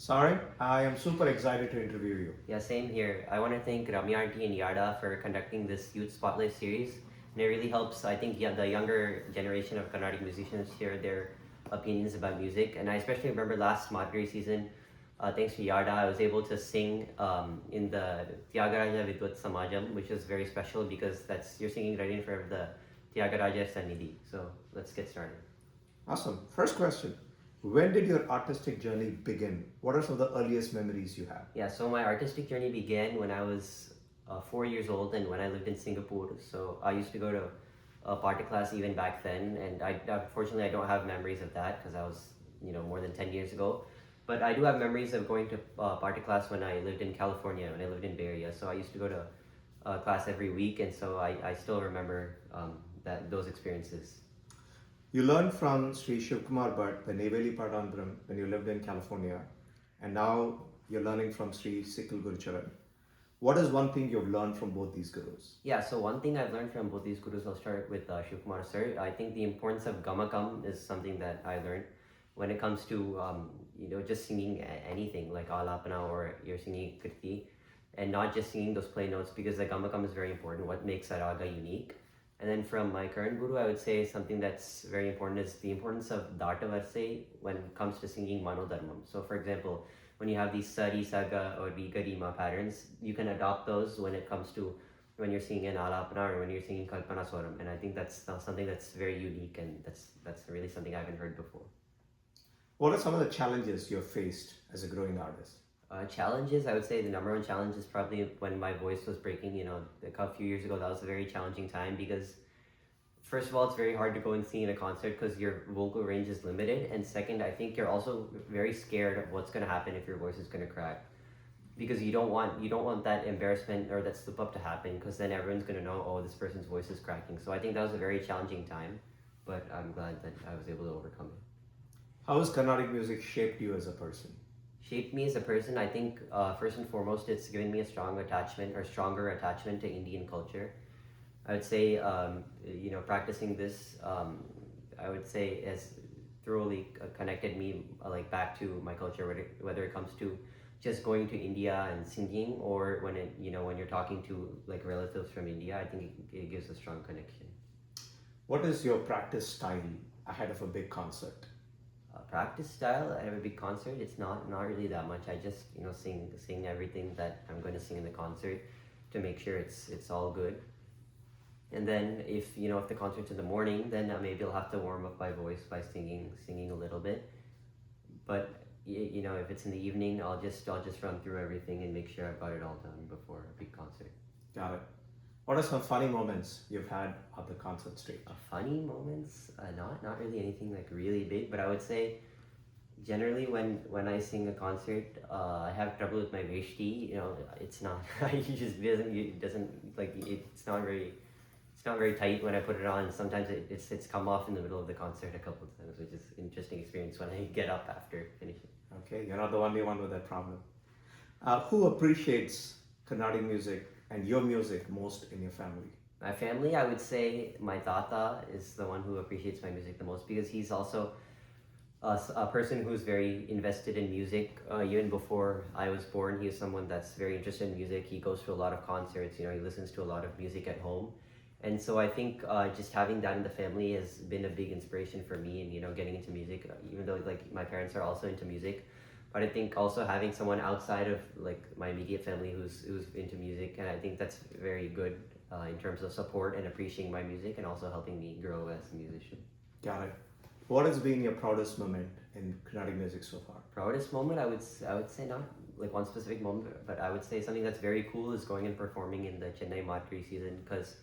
Saarang, I am super excited to interview you. Yeah, same here. I want to thank Ramya Auntie and Yada for conducting this Youth Spotlight series. And it really helps, I think, yeah, the younger generation of Carnatic musicians share their opinions about music. And I especially remember last Madhuri season, thanks to Yada, I was able to sing in the Tyagaraja Vidvat Samajam, which is very special because that's you're singing right in front of the Tyagaraja Sannidhi. So let's get started. Awesome. First question. When did your artistic journey begin? What are some of the earliest memories you have? Yeah, so my artistic journey began when I was 4 years old and when I lived in Singapore. So I used to go to a party class even back then, and unfortunately I don't have memories of that because I was more than 10 years ago. But I do have memories of going to party class when I lived in California, when I lived in Bay Area. So I used to go to class every week, and so I still remember that those experiences. You learned from Sri Shivkumar Bhatt, the Neveli Padandram, when you lived in California, and now you're learning from Sri Sikil Gurucharan. What is one thing you've learned from both these gurus? Yeah, so one thing I've learned from both these gurus, I'll start with Shivkumar sir. I think the importance of gamakam is something that I learned when it comes to just singing anything like alapana or you're singing kirti, and not just singing those plain notes because the gamakam is very important. What makes a raga unique? And then from my current guru, I would say something that's very important is the importance of data verse when it comes to singing manodharmam. So, for example, when you have these sari, saga, or vigarima patterns, you can adopt those when it comes to when you're singing an alapana or when you're singing kalpana swaram. And I think that's something that's very unique, and that's really something I haven't heard before. What are some of the challenges you've faced as a growing artist? Challenges, I would say the number one challenge is probably when my voice was breaking. A few years ago, that was a very challenging time because, first of all, it's very hard to go and sing in a concert because your vocal range is limited. And second, I think you're also very scared of what's going to happen if your voice is going to crack because you don't want that embarrassment or that slip up to happen because then everyone's going to know, oh, this person's voice is cracking. So I think that was a very challenging time, but I'm glad that I was able to overcome it. How has Carnatic music shaped you as a person? Shaped me as a person. I think first and foremost, it's given me a strong attachment or stronger attachment to Indian culture. I would say, practicing this, I would say has thoroughly connected me like back to my culture, whether it comes to just going to India and singing, or when you're talking to like relatives from India. I think it gives a strong connection. What is your practice style ahead of a big concert? Practice style at a big concert, it's not really that much. I just sing everything that I'm going to sing in the concert to make sure it's all good. And then if the concert's in the morning, then maybe I'll have to warm up my voice by singing a little bit. But if it's in the evening, I'll just run through everything and make sure I've got it all done before a big concert. Got it. What are some funny moments you've had at the concert stage? Funny moments, not really anything like really big, but I would say generally when I sing a concert, I have trouble with my veshti. It's not it doesn't like it's not very tight when I put it on. Sometimes it's come off in the middle of the concert a couple of times, which is an interesting experience when I get up after finishing. Okay, you're not the only one with that problem. Who appreciates Carnatic music and your music most in your family? My family, I would say my tata is the one who appreciates my music the most because he's also a person who's very invested in music. Even before I was born, he is someone that's very interested in music. He goes to a lot of concerts. He listens to a lot of music at home, and so I think just having that in the family has been a big inspiration for me. And getting into music, even though like my parents are also into music, but I think also having someone outside of like my immediate family who's into music, and I think that's very good in terms of support and appreciating my music and also helping me grow as a musician. Got it. What has been your proudest moment in Carnatic music so far? Proudest moment, I would say not like one specific moment, but I would say something that's very cool is going and performing in the Chennai Madhuri season because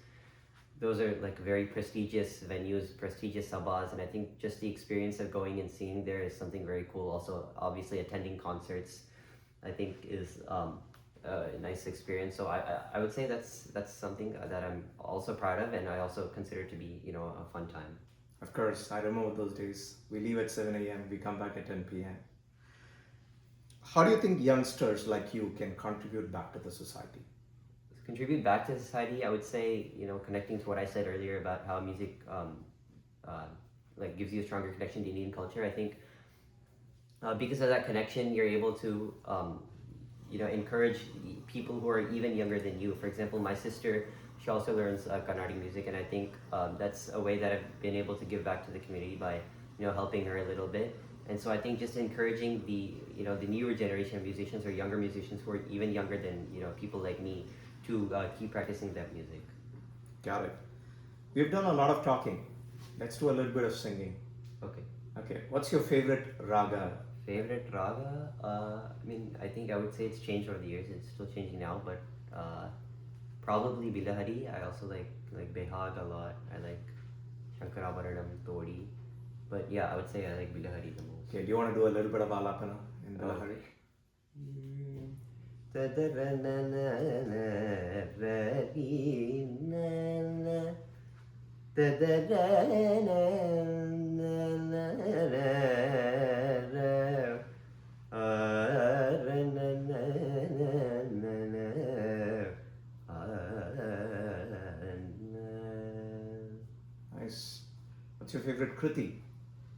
those are like very prestigious venues, prestigious sabas, and I think just the experience of going and seeing there is something very cool. Also, obviously, attending concerts, I think, is a nice experience. So I would say that's something that I'm also proud of, and I also consider to be a fun time. Of course, I remember those days. We leave at 7 a.m., we come back at 10 p.m. How do you think youngsters like you can contribute back to the society? Contribute back to society, I would say, connecting to what I said earlier about how music like gives you a stronger connection to Indian culture. I think Because of that connection, you're able to encourage people who are even younger than you. For example, my sister, she also learns Carnatic music, and I think that's a way that I've been able to give back to the community by helping her a little bit. And so I think just encouraging the newer generation of musicians or younger musicians who are even younger than people like me to keep practicing that music. Got it. We've done a lot of talking. Let's do a little bit of singing. Okay. Okay. What's your favorite raga? Favorite raga? I think I would say it's changed over the years. It's still changing now, but probably Bilahari. I also like Behag a lot. I like Shankarabaranam, Todi. But yeah, I would say I like Bilahari the most. Okay. Do you want to do a little bit of alapana in Bilahari? Nice. What's your favorite kriti?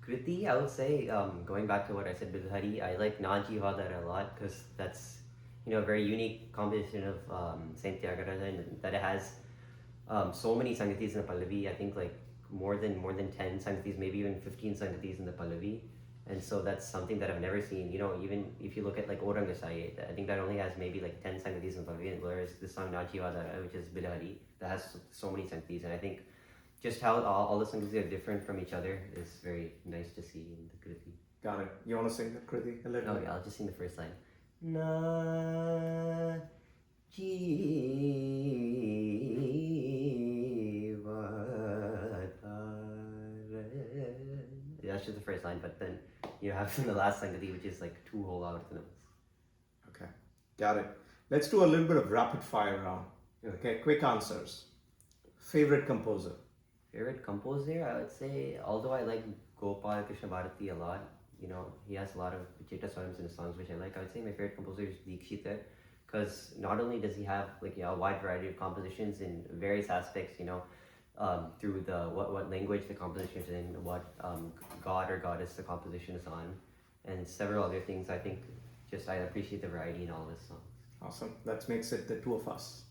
Kriti, I would say, going back to what I said with Hari, I like Naji Vadar a lot because that's a very unique composition of Saint Tyagaraja, and that it has so many sangatis in the Pallavi. I think like more than 10 sangatis, maybe even 15 sangatis in the Pallavi. And so that's something that I've never seen. Even if you look at like Aurangasai, I think that only has maybe like 10 sangatis in the Pallavi, whereas the song Naji Vadar, which is Bilahari, that has so many sangatis. And I think just how all the songs are different from each other is very nice to see in the Kriti. Got it. You want to sing the kriti a little? Oh yeah, I'll just sing the first line. Na That's just the first line, but then you have the last Sangati, which is like two whole out notes. Okay. Got it. Let's do a little bit of rapid fire round. Okay. Quick answers. Favorite composer? Favorite composer, I would say, although I like Gopal Krishna Bharati a lot, he has a lot of Cheta Swarams in his songs, which I like. I would say my favorite composer is Dikshita, because not only does he have a wide variety of compositions in various aspects, through the what language the composition is in, what god or goddess the composition is on, and several other things. I think I appreciate the variety in all of his songs. Awesome. That makes it the two of us.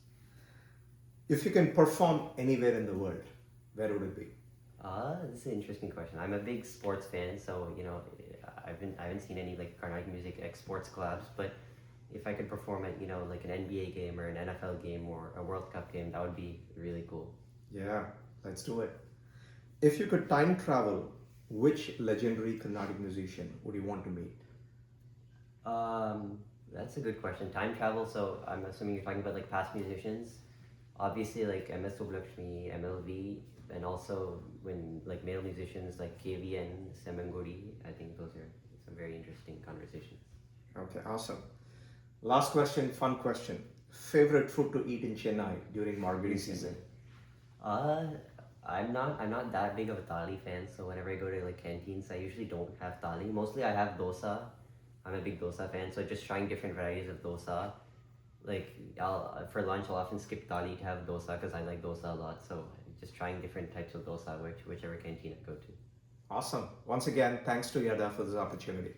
If you can perform anywhere in the world, where would it be? This is an interesting question. I'm a big sports fan, so I haven't seen any like Carnatic music sports collabs, but if I could perform at like an NBA game or an NFL game or a World Cup game, that would be really cool. Yeah, let's do it. If you could time travel, which legendary Carnatic musician would you want to meet? That's a good question. Time travel, so I'm assuming you're talking about like past musicians. Obviously, like MS Subbulakshmi, MLV, and also when like male musicians like KVN, Semanguri. I think those are some very interesting conversations. Okay, awesome. Last question, fun question. Favorite food to eat in Chennai during Margari season? I'm not that big of a thali fan, so whenever I go to like canteens, I usually don't have thali. Mostly I have dosa. I'm a big dosa fan, so just trying different varieties of dosa. Like for lunch I'll often skip thali to have dosa because I like dosa a lot. So just trying different types of dosa, whichever canteen I go to. Awesome. Once again, thanks to Yada for this opportunity.